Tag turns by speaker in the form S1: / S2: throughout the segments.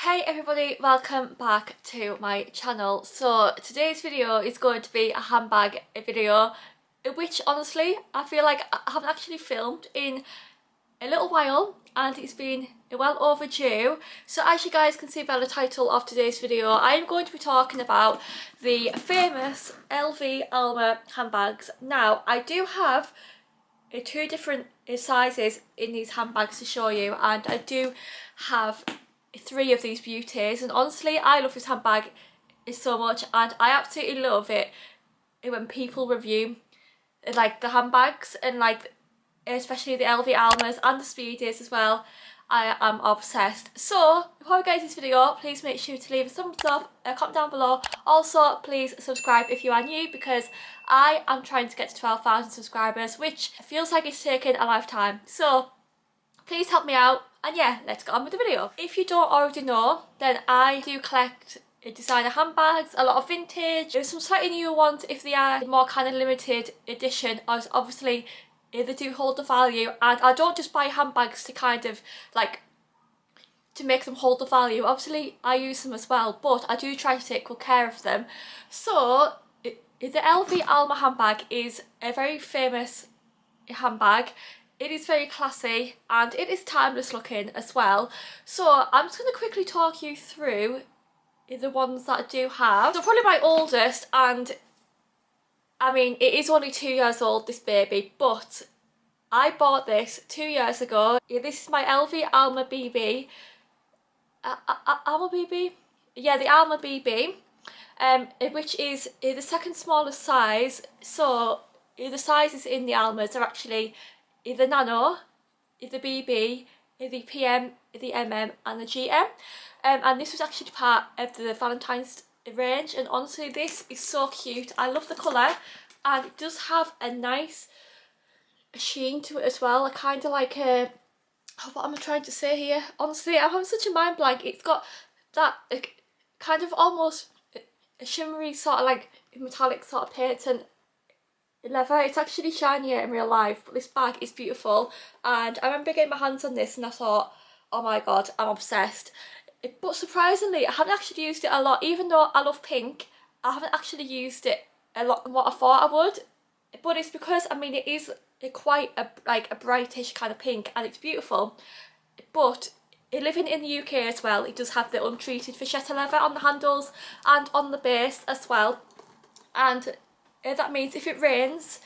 S1: Hey everybody, welcome back to my channel. So today's video is going to be a handbag video, which honestly I feel like I haven't actually filmed in a little while and it's been well overdue. So as you guys can see by the title of today's video, I am going to be talking about the famous LV Alma handbags. Now I do have two different sizes in these handbags to show you, and I do have three of these beauties, and honestly I love this handbag so much, and I absolutely love it when people review like the handbags, and like especially the LV Almas and the Speedies as well. I am obsessed. So before we get into this video, please make sure to leave a thumbs up, a comment down below. Also please subscribe if you are new, because I am trying to get to 12,000 subscribers, which feels like it's taken a lifetime. So please help me out, and yeah, let's get on with the video. If you don't already know, then I do collect designer handbags, a lot of vintage. There's some slightly newer ones if they are more kind of limited edition, as obviously they do hold the value, and I don't just buy handbags to kind of like to make them hold the value. Obviously I use them as well, but I do try to take good care of them. So the LV Alma handbag is a very famous handbag. It is very classy and it is timeless looking as well. So I'm just going to quickly talk you through the ones that I do have. So probably my oldest, and I mean it is only 2 years old, this baby, but I bought this 2 years ago. This is my LV Alma BB. Alma BB? Yeah, the Alma BB, which is the second smallest size. So the sizes in the Almas are actually the Nano, the BB, the PM, the MM and the GM. And this was actually part of the Valentine's range, and honestly this is so cute. I love the colour, and it does have a nice sheen to it as well. I kind of like what am I trying to say here? Honestly, I'm having such a mind blank. It's got that kind of almost a shimmery sort of like metallic sort of patent leather. It's actually shinier in real life, but this bag is beautiful, and I remember getting my hands on this and I thought, oh my god, I'm obsessed. But surprisingly I haven't actually used it a lot. Even though I love pink, I haven't actually used it a lot than what I thought I would. But it's because, I mean, it is quite a brightish kind of pink, and it's beautiful. But living in the UK as well, it does have the untreated vachetta leather on the handles and on the base as well, and that means if it rains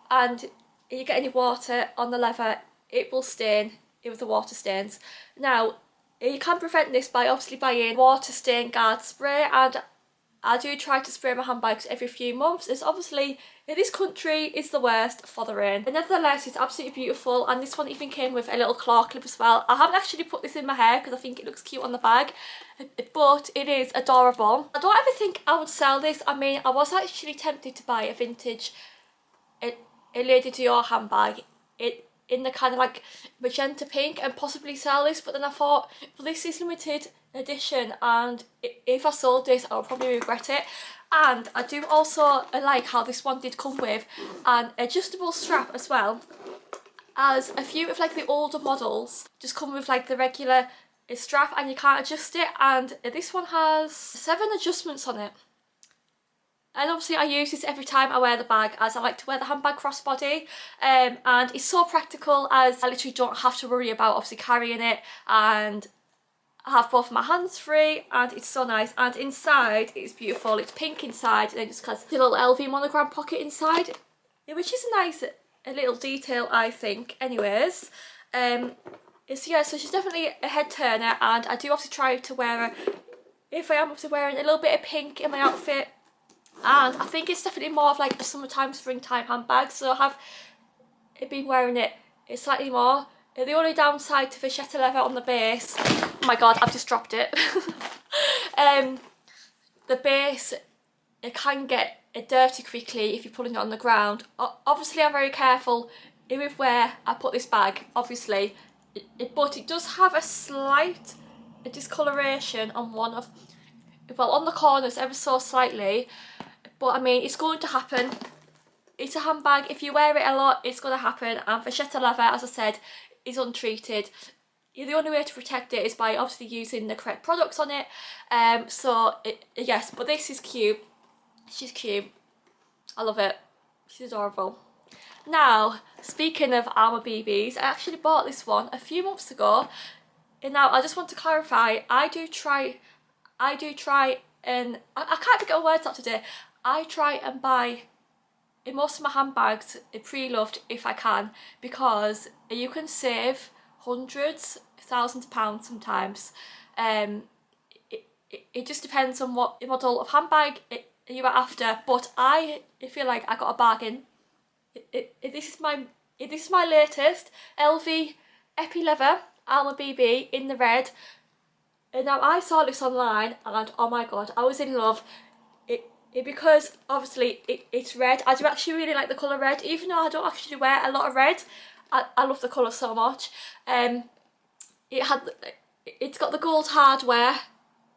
S1: and you get any water on the leather, it will stain it with the water stains. Now you can prevent this by obviously buying water stain guard spray, and I do try to spray my handbags every few months, as obviously in this country is the worst for the rain. But nevertheless, it's absolutely beautiful, and this one even came with a little claw clip as well. I haven't actually put this in my hair because I think it looks cute on the bag, but it is adorable. I don't ever think I would sell this. I mean, I was actually tempted to buy a vintage a Lady Dior handbag in the kind of like magenta pink and possibly sell this, but then I thought, well, this is limited edition, and if I sold this I would probably regret it. And I do also like how this one did come with an adjustable strap as well, as a few of like the older models just come with like the regular strap and you can't adjust it, and this one has 7 adjustments on it. And obviously I use this every time I wear the bag, as I like to wear the handbag crossbody, and it's so practical, as I literally don't have to worry about obviously carrying it, and I have both my hands free, and it's so nice. And inside it's beautiful. It's pink inside, and it just has a little LV monogram pocket inside, which is a nice little detail, I think. Anyways, so yeah, so she's definitely a head turner, and I do obviously try to wear her if I am obviously wearing a little bit of pink in my outfit. And I think it's definitely more of like a summertime, springtime handbag, so I have been wearing it slightly more. The only downside to vachetta leather on the base, oh my god, I've just dropped it. The base, it can get dirty quickly if you're putting it on the ground. Obviously I'm very careful with where I put this bag, obviously, but it does have a slight discoloration on one of, well, on the corners ever so slightly. But I mean, it's going to happen. It's a handbag. If you wear it a lot, it's going to happen. And vachetta leather, as I said, is untreated. the only way to protect it is by obviously using the correct products on it. Yes, but this is cute. She's cute. I love it. She's adorable. Now, speaking of Alma BBs, I actually bought this one a few months ago. And now I just want to clarify, I do try and I can't even get my words out today. I try and buy in most of my handbags pre-loved if I can, because you can save hundreds, thousands of pounds sometimes. It just depends on what model of handbag you are after, but I feel like I got a bargain. This is my latest LV Epi Leather Alma BB in the red. And now I saw this online and oh my god, I was in love. Because obviously it's red. I do actually really like the colour red, even though I don't actually wear a lot of red. I love the colour so much. It's got the gold hardware,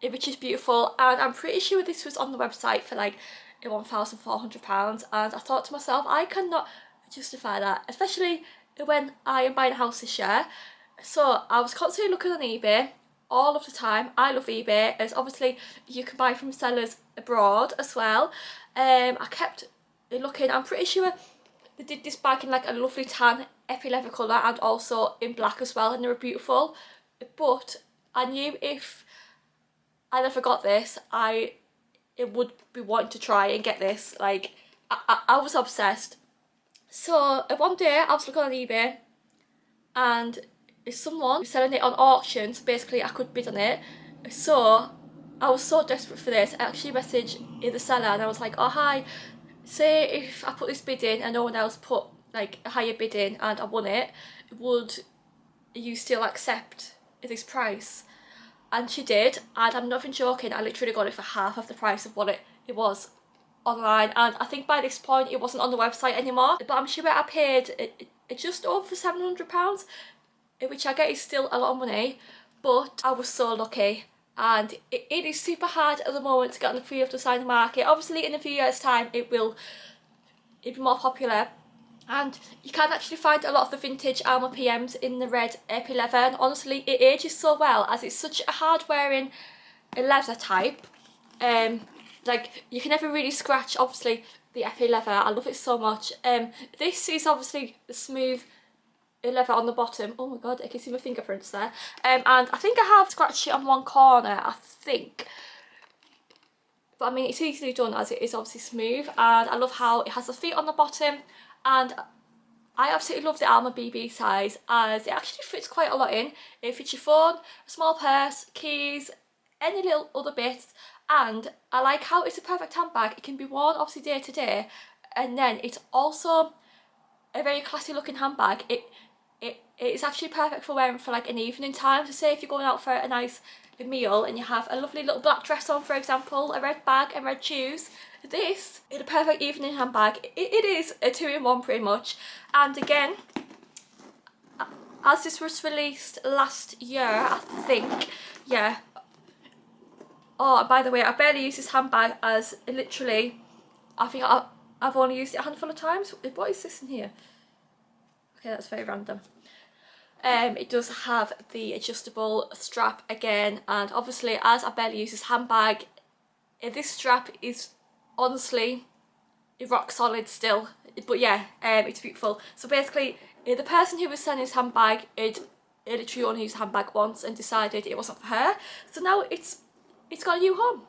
S1: which is beautiful, and I'm pretty sure this was on the website for like £1,400, and I thought to myself, I cannot justify that, especially when I am buying a house this year. So I was constantly looking on eBay all of the time. I love eBay, as obviously you can buy from sellers abroad as well. I kept looking. I'm pretty sure they did this bag in like a lovely tan epi leather colour and also in black as well, and they were beautiful. But I knew if I never got this, it would be wanting to try and get this. Like I was obsessed. So one day I was looking on eBay and someone was selling it on auction, so basically I could bid on it. So I was so desperate for this, I actually messaged the seller and I was like, oh hi, say if I put this bid in and no one else put like a higher bid in and I won it, would you still accept this price? And she did, and I'm not even joking, I literally got it for half of the price of what it was online. And I think by this point it wasn't on the website anymore, but I'm sure I paid just over £700, which I get is still a lot of money, but I was so lucky. And it is super hard at the moment to get on the pre-loved designer market. Obviously in a few years time it'll be more popular, and you can actually find a lot of the vintage Alma PMs in the red epi leather, and honestly it ages so well, as it's such a hard wearing leather type. Like you can never really scratch obviously the epi leather. I love it so much. This is obviously the smooth leather on the bottom. Oh my god, I can see my fingerprints there. And I think I have scratched it on one corner, I think. But I mean, it's easily done as it is obviously smooth, and I love how it has the feet on the bottom, and I absolutely love the Alma BB size, as it actually fits quite a lot in. It fits your phone, a small purse, keys, any little other bits, and I like how it's a perfect handbag. It can be worn obviously day to day, and then it's also a very classy looking handbag. It's actually perfect for wearing for like an evening time. So say if you're going out for a nice meal and you have a lovely little black dress on, for example, a red bag and red shoes, this is a perfect evening handbag. It is a 2-in-1 pretty much. And again, as this was released last year, I think, yeah. Oh, and by the way, I barely use this handbag, as literally, I think I've only used it a handful of times. What is this in here? Okay, that's very random. It does have the adjustable strap again, and obviously as I barely use this handbag, this strap is honestly rock solid still. But yeah, it's beautiful. So basically the person who was selling this handbag, it literally only used the handbag once and decided it wasn't for her, so now it's got a new home.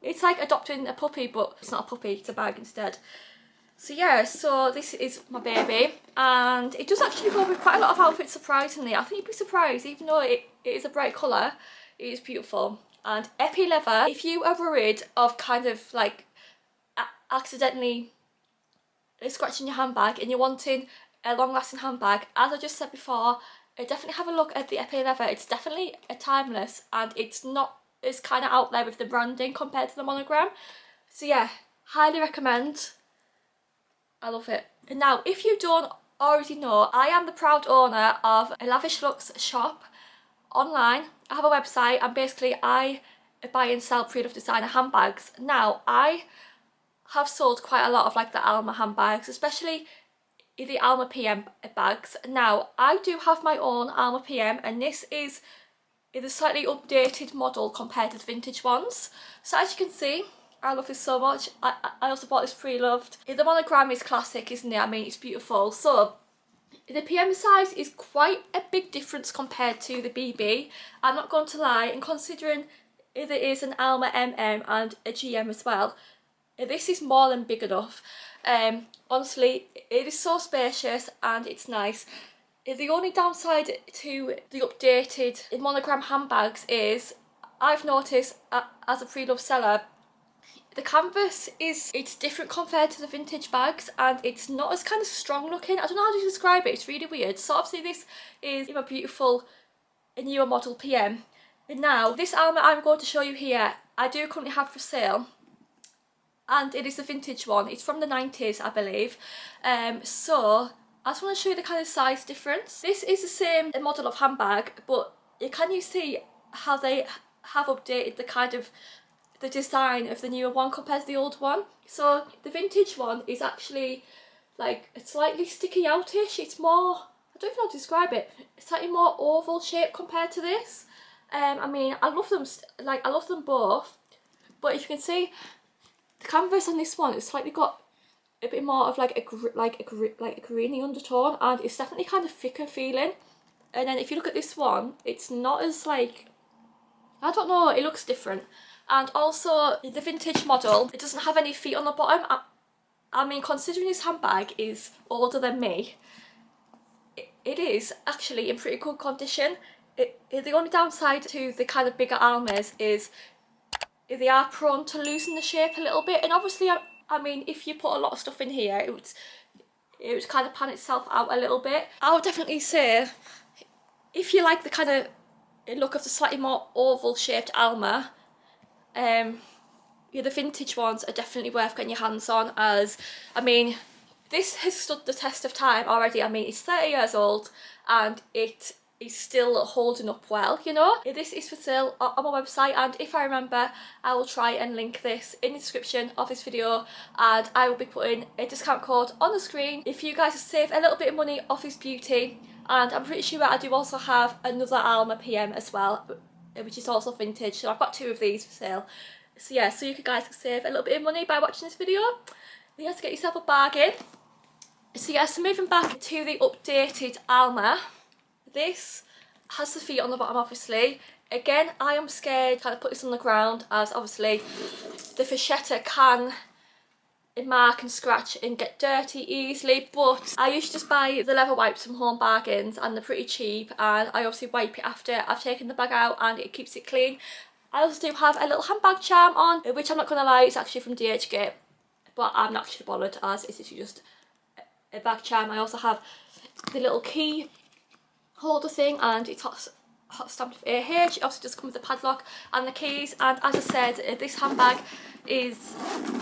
S1: It's like adopting a puppy, but it's not a puppy, it's a bag instead. So yeah, so this is my baby, and it does actually go with quite a lot of outfits, surprisingly. I think you'd be surprised, even though it is a bright colour, it is beautiful. And epi leather, if you are worried of kind of like accidentally scratching your handbag and you're wanting a long lasting handbag, as I just said before, definitely have a look at the epi leather. It's definitely a timeless, and it's not as kind of out there with the branding compared to the monogram. So yeah, highly recommend. I love it. And now, if you don't already know, I am the proud owner of a Lavish Looks shop online. I have a website, and basically I buy and sell pre-loved designer handbags. Now, I have sold quite a lot of like the Alma handbags, especially the Alma PM bags. Now, I do have my own Alma PM, and this is a slightly updated model compared to the vintage ones. So as you can see, I love this so much. I also bought this pre-loved. The monogram is classic, isn't it? I mean, it's beautiful. So the PM size is quite a big difference compared to the BB. I'm not going to lie, and considering there is an Alma MM and a GM as well, this is more than big enough. Honestly, it is so spacious and it's nice. The only downside to the updated monogram handbags is, I've noticed as a pre-loved seller, the canvas it's different compared to the vintage bags, and it's not as kind of strong looking. I don't know how to describe it, it's really weird. So obviously this is a beautiful newer model PM. And now, this Alma I'm going to show you here, I do currently have for sale, and it is a vintage one. It's from the 90s, I believe. So I just want to show you the kind of size difference. This is the same model of handbag, but can you see how they have updated the kind of the design of the newer one compared to the old one? So the vintage one is actually like slightly sticky outish. It's more, I don't even know how to describe it, it's slightly more oval shape compared to this. I mean, I love them, I love them both, but if you can see, the canvas on this one, it's slightly got a bit more of like a greeny undertone, and it's definitely kind of thicker feeling. And then if you look at this one, it's not as like, I don't know, it looks different. And also the vintage model, it doesn't have any feet on the bottom. I mean, considering this handbag is older than me, it is actually in pretty good condition. The only downside to the kind of bigger Almas is they are prone to losing the shape a little bit, and obviously I mean, if you put a lot of stuff in here, it would kind of pan itself out a little bit. I would definitely say, if you like the kind of look of the slightly more oval shaped Alma, the vintage ones are definitely worth getting your hands on, as I mean, this has stood the test of time already. I mean, it's 30 years old and it is still holding up well, you know. This is for sale on my website, and if I remember, I will try and link this in the description of this video, and I will be putting a discount code on the screen if you guys save a little bit of money off this beauty. And I'm pretty sure I do also have another Alma PM as well, which is also vintage, so I've got two of these for sale. So yeah, so you guys can save a little bit of money by watching this video. You have to get yourself a bargain. So yeah, so moving back to the updated Alma, this has the feet on the bottom, obviously. Again, I am scared to kind of put this on the ground, as obviously the fascetta can mark and scratch and get dirty easily, but I usually just buy the leather wipes from Home Bargains, and they're pretty cheap, and I obviously wipe it after I've taken the bag out and it keeps it clean. I also do have a little handbag charm on, which I'm not going to lie, it's actually from DHgate, but I'm not actually bothered, as it's actually just a bag charm. I also have the little key holder thing, and it's hot stamped with AH. It also does come with the padlock and the keys, and as I said, this handbag is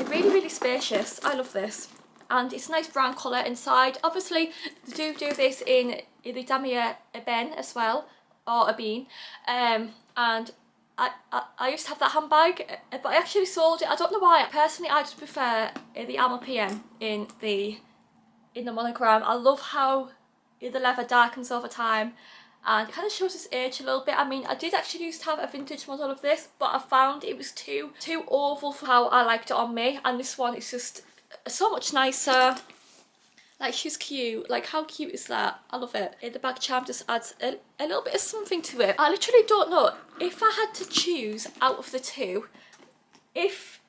S1: really spacious. I love this, and it's a nice brown colour inside. Obviously they do this in the damier ebene as well, or a bean, and I used to have that handbag, but I actually sold it. I don't know why. Personally, I just prefer the Alma PM in the monogram. I love how the leather darkens over time, and it kind of shows its age a little bit. I mean, I did actually used to have a vintage model of this, but I found it was too oval for how I liked it on me, and this one is just so much nicer. Like, she's cute. Like, how cute is that? I love it. The back charm just adds a little bit of something to it. I literally don't know if I had to choose out of the two, if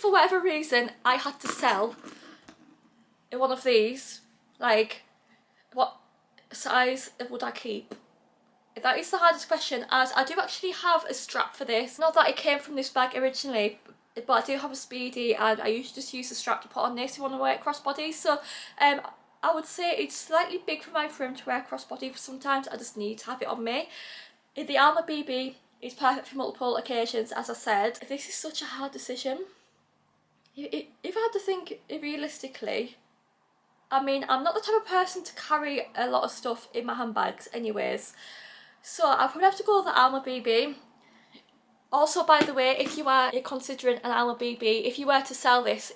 S1: for whatever reason I had to sell one of these, like, what size would I keep? That is the hardest question, as I do actually have a strap for this. Not that it came from this bag originally, but I do have a Speedy, and I usually just use the strap to put on this if I want to wear crossbody. So I would say it's slightly big for my frame to wear crossbody, but sometimes I just need to have it on me. The Alma BB is perfect for multiple occasions, as I said. This is such a hard decision. If I had to think realistically, I mean, I'm not the type of person to carry a lot of stuff in my handbags anyways, so I'll probably have to go with the Alma BB. Also, by the way, if you are considering an Alma BB, if you were to sell this,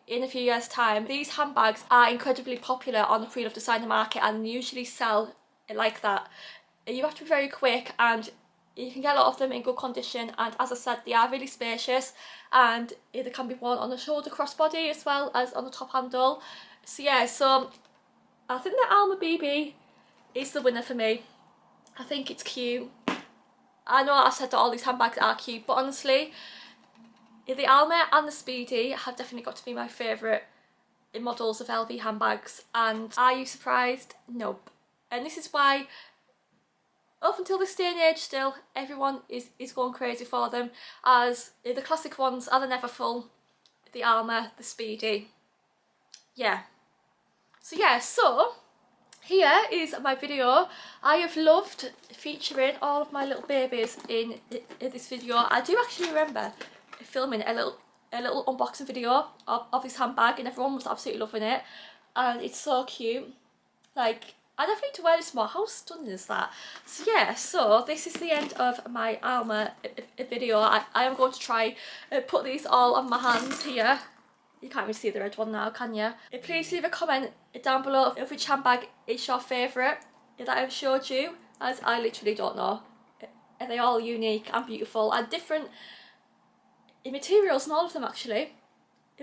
S1: in a few years' time. These handbags are incredibly popular on the pre-loved designer market and usually sell like that. You have to be very quick, and you can get a lot of them in good condition, and as I said, they are really spacious, and they can be worn on the shoulder crossbody as well as on the top handle. So yeah, so I think the Alma BB is the winner for me. I think it's cute. I know I said that all these handbags are cute, but honestly, the Alma and the Speedy have definitely got to be my favourite models of LV handbags. And are you surprised? Nope. And this is why, up until this day and age still, everyone is going crazy for them, as the classic ones are the Never Full, the Alma, the Speedy. Yeah. So yeah, so here is my video. I have loved featuring all of my little babies in this video. I do actually remember filming a little unboxing video of this handbag, and everyone was absolutely loving it, and it's so cute. Like, I definitely need to wear this more. How stunning is that? So yeah, so this is the end of my Alma video. I am going to try put these all on my hands here. You can't even see the red one now, can you? Please leave a comment down below of which handbag is your favourite that I've showed you, as I literally don't know. Are they all unique and beautiful and different in materials, and all of them actually,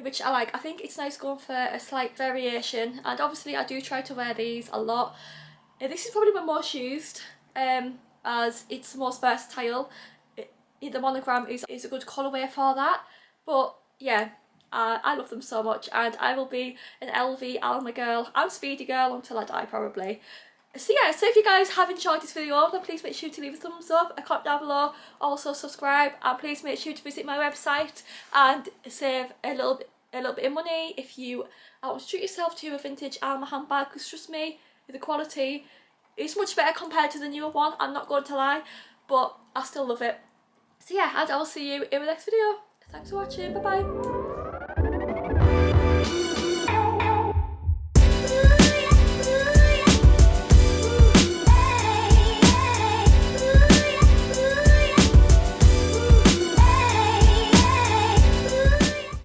S1: which I like. I think it's nice going for a slight variation, and obviously I do try to wear these a lot. This is probably my most used, as it's the most versatile. The monogram is a good colourway for that, but yeah, I love them so much, and I will be an LV, Alma girl and Speedy girl until I die probably. So yeah, so if you guys have enjoyed this video, then please make sure to leave a thumbs up, a comment down below, also subscribe, and please make sure to visit my website and save a little bit of money if you want to treat yourself to a vintage Alma handbag, because trust me, the quality is much better compared to the newer one, I'm not going to lie, but I still love it. So yeah, and I will see you in the next video. Thanks for watching, bye bye.